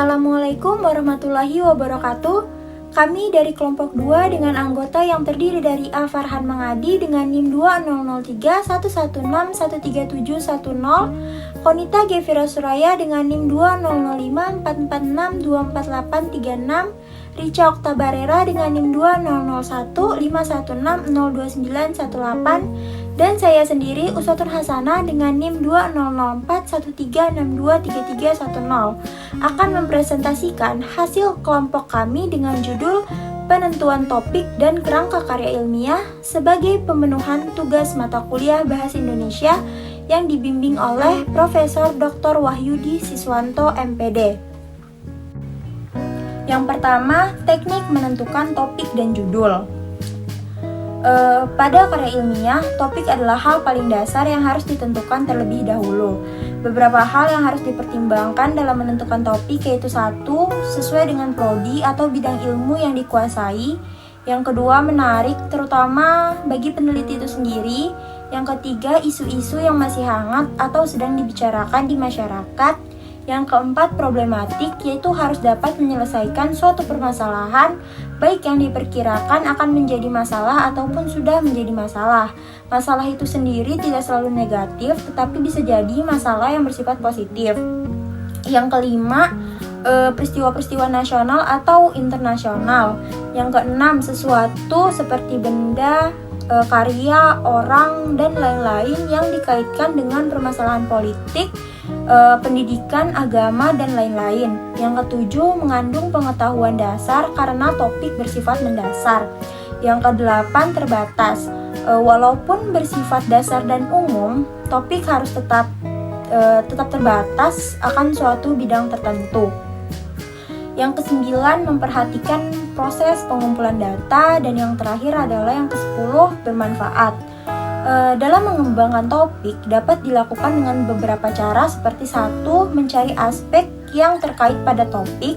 Assalamualaikum warahmatullahi wabarakatuh. Kami dari kelompok 2 dengan anggota yang terdiri dari A. Farhan Mangadi dengan NIM 200311713710, Konita Gevira Suraya dengan NIM 200544624836, Richa Oktabarera dengan NIM 200151602918, dan saya sendiri Usatur Hasanah dengan NIM 200413623310 akan mempresentasikan hasil kelompok kami dengan judul penentuan topik dan kerangka karya ilmiah sebagai pemenuhan tugas mata kuliah Bahasa Indonesia yang dibimbing oleh Profesor Dr. Wahyudi Siswanto MPD. Yang pertama, teknik menentukan topik dan judul. Pada karya ilmiah, topik adalah hal paling dasar yang harus ditentukan terlebih dahulu. Beberapa hal yang harus dipertimbangkan dalam menentukan topik yaitu: 1. Sesuai dengan prodi atau bidang ilmu yang dikuasai. Yang kedua, menarik terutama bagi peneliti itu sendiri. Yang ketiga, isu-isu yang masih hangat atau sedang dibicarakan di masyarakat. Yang keempat, problematik, yaitu harus dapat menyelesaikan suatu permasalahan baik yang diperkirakan akan menjadi masalah ataupun sudah menjadi masalah. Masalah itu sendiri tidak selalu negatif, tetapi bisa jadi masalah yang bersifat positif. Yang kelima, peristiwa-peristiwa nasional atau internasional. Yang keenam, sesuatu seperti benda, karya, orang, dan lain-lain yang dikaitkan dengan permasalahan politik, pendidikan, agama, dan lain-lain. Yang ketujuh, mengandung pengetahuan dasar karena topik bersifat mendasar. Yang kedelapan, terbatas. Walaupun bersifat dasar dan umum, topik harus tetap terbatas akan suatu bidang tertentu. Yang kesembilan, memperhatikan proses pengumpulan data, dan yang terakhir adalah yang ke-10, bermanfaat. Dalam mengembangkan topik dapat dilakukan dengan beberapa cara seperti: 1. Mencari aspek yang terkait pada topik.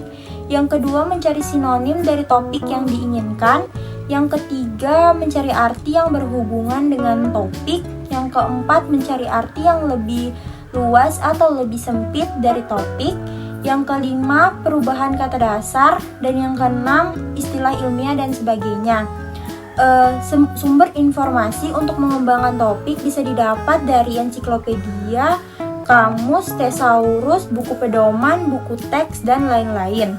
Yang kedua, mencari sinonim dari topik yang diinginkan. Yang ketiga, mencari arti yang berhubungan dengan topik. Yang keempat, mencari arti yang lebih luas atau lebih sempit dari topik. Yang kelima, perubahan kata dasar. Dan yang keenam, istilah ilmiah dan sebagainya. Sumber informasi untuk mengembangkan topik bisa didapat dari ensiklopedia, kamus, tesaurus, buku pedoman, buku teks, dan lain-lain.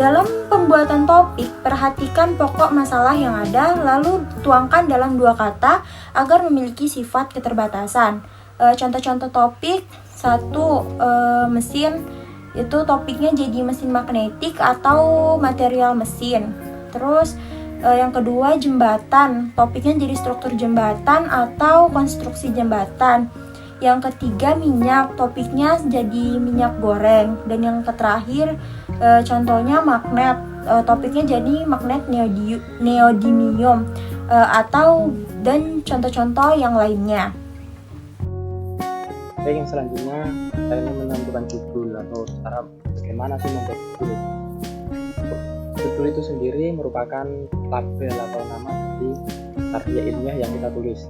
Dalam pembuatan topik, perhatikan pokok masalah yang ada, lalu tuangkan dalam 2 kata agar memiliki sifat keterbatasan. Contoh-contoh topik: 1. Mesin, itu topiknya jadi mesin magnetik atau material mesin. Terus yang kedua, jembatan, topiknya jadi struktur jembatan atau konstruksi jembatan. Yang ketiga, minyak, topiknya jadi minyak goreng. Dan yang terakhir, contohnya magnet, topiknya jadi magnet neodymium, dan contoh-contoh yang lainnya. Baik, yang selanjutnya saya ingin menentukan judul atau cara bagaimana sih membuat judul. Judul itu sendiri merupakan label atau nama dari karya ilmiah yang kita tulis,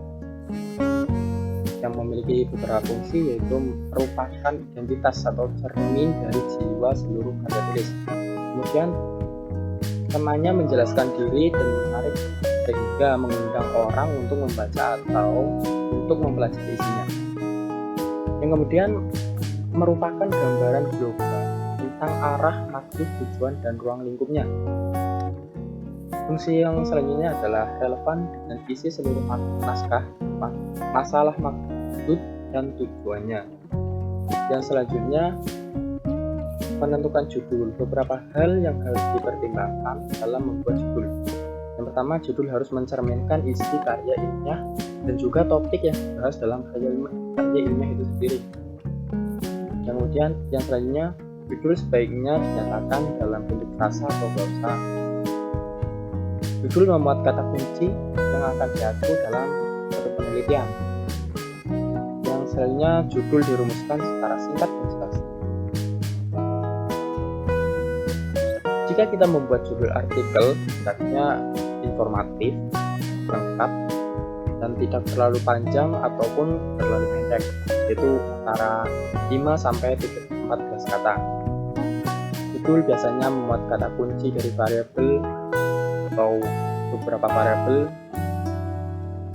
yang memiliki beberapa fungsi, yaitu merupakan identitas atau cermin dari jiwa seluruh karya tulis. Kemudian temanya menjelaskan diri dan menarik sehingga mengundang orang untuk membaca atau untuk mempelajari isinya. Yang kemudian merupakan gambaran global tentang arah, maksud, tujuan, dan ruang lingkupnya. Fungsi yang selanjutnya adalah relevan dengan isi seluruh naskah, masalah, maksud, dan tujuannya. Yang selanjutnya, menentukan judul. Beberapa hal yang harus dipertimbangkan dalam membuat judul. Yang pertama, judul harus mencerminkan isi karya ilmiah dan juga topik yang dibahas dalam karya ilmiah itu sendiri. Kemudian yang selanjutnya, judul sebaiknya dinyatakan dalam bentuk frasa atau glosa. Judul memuat kata kunci yang akan diatur dalam suatu penelitian. Yang selanjutnya, judul dirumuskan secara singkat dan jelas. Jika kita membuat judul artikel, hendaknya informatif, lengkap, dan tidak terlalu panjang ataupun terlalu pendek, yaitu antara 5 sampai 14 kata. judul biasanya memuat kata kunci dari variabel atau beberapa variabel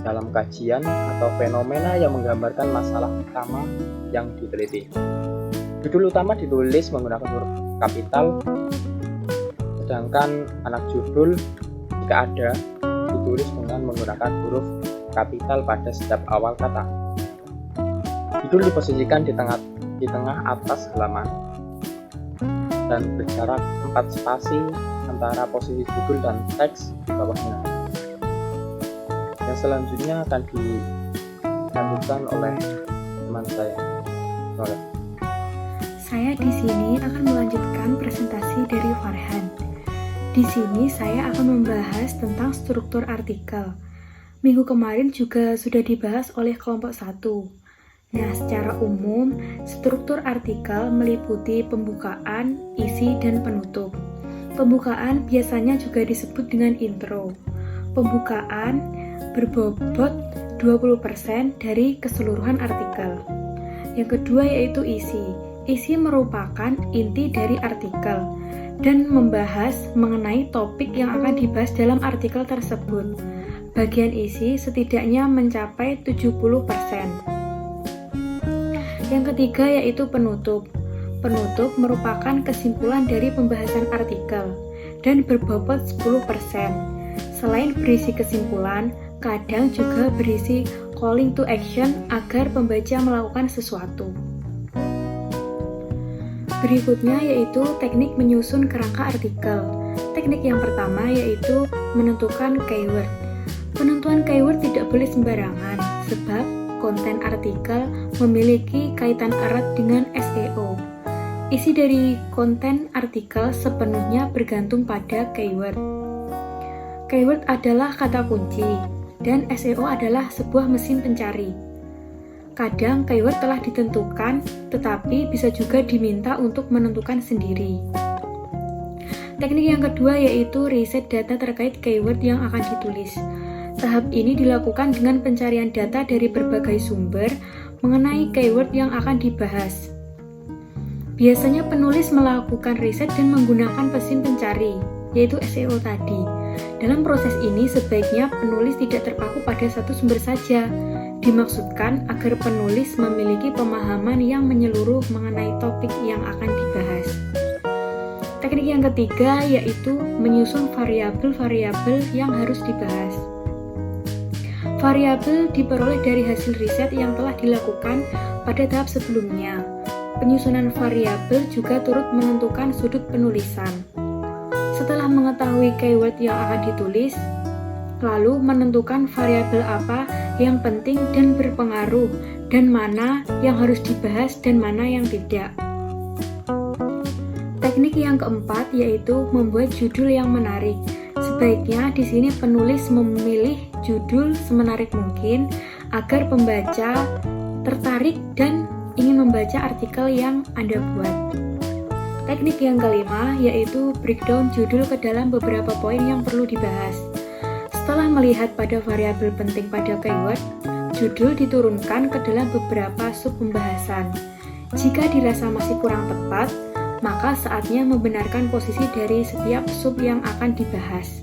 dalam kajian atau fenomena yang menggambarkan masalah utama yang diteliti. Judul utama ditulis menggunakan huruf kapital, sedangkan anak judul jika ada ditulis dengan menggunakan huruf kapital pada setiap awal kata. Judul diposisikan di tengah atas halaman dan berjarak 4 spasi antara posisi judul dan teks di bawahnya. Yang selanjutnya akan dilanjutkan oleh teman saya. Saya di sini akan melanjutkan presentasi dari Farhan. Di sini saya akan membahas tentang struktur artikel. Minggu kemarin juga sudah dibahas oleh kelompok 1. Nah, secara umum, struktur artikel meliputi pembukaan, isi, dan penutup. Pembukaan biasanya juga disebut dengan intro. Pembukaan berbobot 20% dari keseluruhan artikel. Yang kedua yaitu isi. Isi merupakan inti dari artikel dan membahas mengenai topik yang akan dibahas dalam artikel tersebut. Bagian isi setidaknya mencapai 70%. Yang ketiga yaitu penutup. Penutup merupakan kesimpulan dari pembahasan artikel dan berbobot 10%. Selain berisi kesimpulan, kadang juga berisi calling to action agar pembaca melakukan sesuatu. Berikutnya yaitu teknik menyusun kerangka artikel. Teknik yang pertama yaitu menentukan keyword. Penentuan keyword tidak boleh sembarangan, sebab konten artikel memiliki kaitan erat dengan SEO. Isi dari konten artikel sepenuhnya bergantung pada keyword. Keyword adalah kata kunci, dan SEO adalah sebuah mesin pencari. Kadang keyword telah ditentukan, tetapi bisa juga diminta untuk menentukan sendiri. Teknik yang kedua yaitu riset data terkait keyword yang akan ditulis. Tahap ini dilakukan dengan pencarian data dari berbagai sumber mengenai keyword yang akan dibahas. Biasanya penulis melakukan riset dan menggunakan mesin pencari, yaitu SEO tadi. Dalam proses ini sebaiknya penulis tidak terpaku pada satu sumber saja. Dimaksudkan agar penulis memiliki pemahaman yang menyeluruh mengenai topik yang akan dibahas. Teknik yang ketiga yaitu menyusun variabel-variabel yang harus dibahas. Variabel diperoleh dari hasil riset yang telah dilakukan pada tahap sebelumnya. Penyusunan variabel juga turut menentukan sudut penulisan. Setelah mengetahui keyword yang akan ditulis, lalu menentukan variabel apa yang penting dan berpengaruh, dan mana yang harus dibahas dan mana yang tidak. Teknik yang keempat yaitu membuat judul yang menarik. Sebaiknya di sini penulis memilih judul semenarik mungkin agar pembaca tertarik dan ingin membaca artikel yang Anda buat. Teknik yang kelima yaitu breakdown judul ke dalam beberapa poin yang perlu dibahas. Setelah melihat pada variabel penting pada keyword, judul diturunkan ke dalam beberapa sub pembahasan. Jika dirasa masih kurang tepat, maka saatnya membenarkan posisi dari setiap sub yang akan dibahas.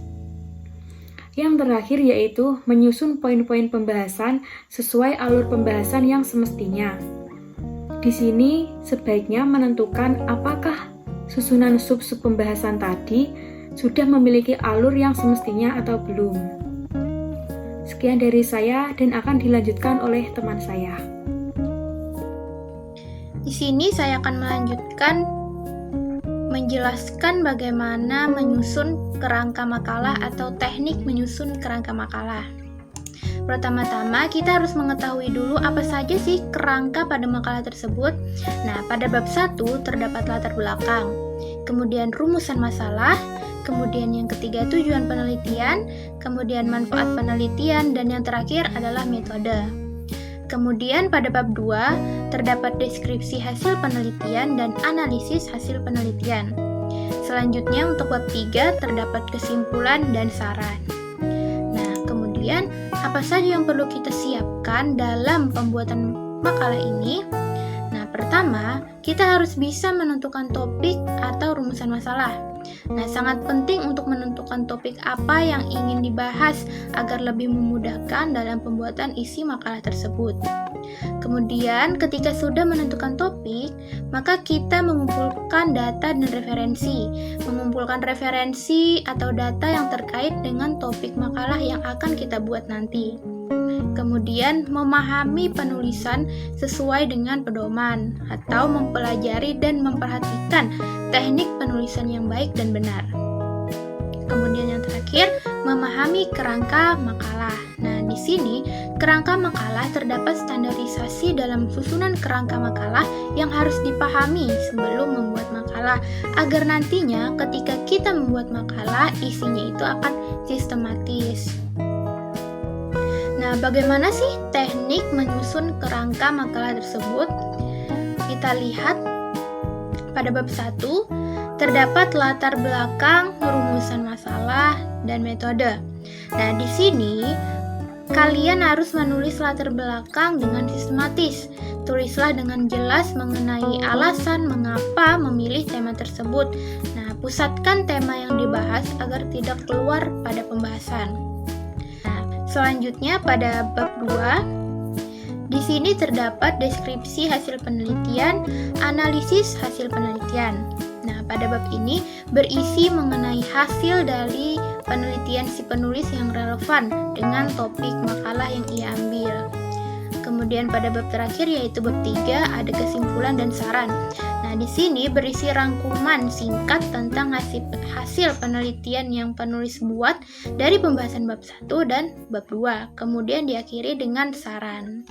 Yang terakhir yaitu menyusun poin-poin pembahasan sesuai alur pembahasan yang semestinya. Di sini sebaiknya menentukan apakah susunan sub-sub pembahasan tadi sudah memiliki alur yang semestinya atau belum. Sekian dari saya dan akan dilanjutkan oleh teman saya. Di sini saya akan melanjutkan menjelaskan bagaimana menyusun kerangka makalah atau teknik menyusun kerangka makalah. Pertama-tama kita harus mengetahui dulu apa saja sih kerangka pada makalah tersebut. Nah, pada bab 1 terdapat latar belakang, kemudian rumusan masalah, kemudian yang ketiga tujuan penelitian, kemudian manfaat penelitian, dan yang terakhir adalah metode. Kemudian pada bab 2 terdapat deskripsi hasil penelitian dan analisis hasil penelitian. Selanjutnya untuk bab 3 terdapat kesimpulan dan saran. Nah, kemudian apa saja yang perlu kita siapkan dalam pembuatan makalah ini? Nah, pertama, kita harus bisa menentukan topik atau rumusan masalah. Nah, sangat penting untuk menentukan topik apa yang ingin dibahas agar lebih memudahkan dalam pembuatan isi makalah tersebut. Kemudian, ketika sudah menentukan topik, maka kita mengumpulkan data dan referensi. Mengumpulkan referensi atau data yang terkait dengan topik makalah yang akan kita buat nanti. Kemudian, memahami penulisan sesuai dengan pedoman atau mempelajari dan memperhatikan teknik penulisan yang baik dan benar. Kemudian yang terakhir, memahami kerangka makalah. Nah, di sini kerangka makalah terdapat standarisasi dalam susunan kerangka makalah yang harus dipahami sebelum membuat makalah agar nantinya ketika kita membuat makalah isinya itu akan sistematis. Nah, bagaimana sih teknik menyusun kerangka makalah tersebut? Kita lihat pada bab 1 terdapat latar belakang, rumusan masalah, dan metode. Nah, di sini kalian harus menulis latar belakang dengan sistematis. Tulislah dengan jelas mengenai alasan mengapa memilih tema tersebut. Nah, pusatkan tema yang dibahas agar tidak keluar pada pembahasan. Selanjutnya pada bab 2, di sini terdapat deskripsi hasil penelitian, analisis hasil penelitian. Nah, pada bab ini berisi mengenai hasil dari penelitian si penulis yang relevan dengan topik makalah yang ia ambil. Kemudian pada bab terakhir yaitu bab 3 ada kesimpulan dan saran. Nah, di sini berisi rangkuman singkat tentang hasil penelitian yang penulis buat dari pembahasan bab 1 dan bab 2. Kemudian diakhiri dengan saran.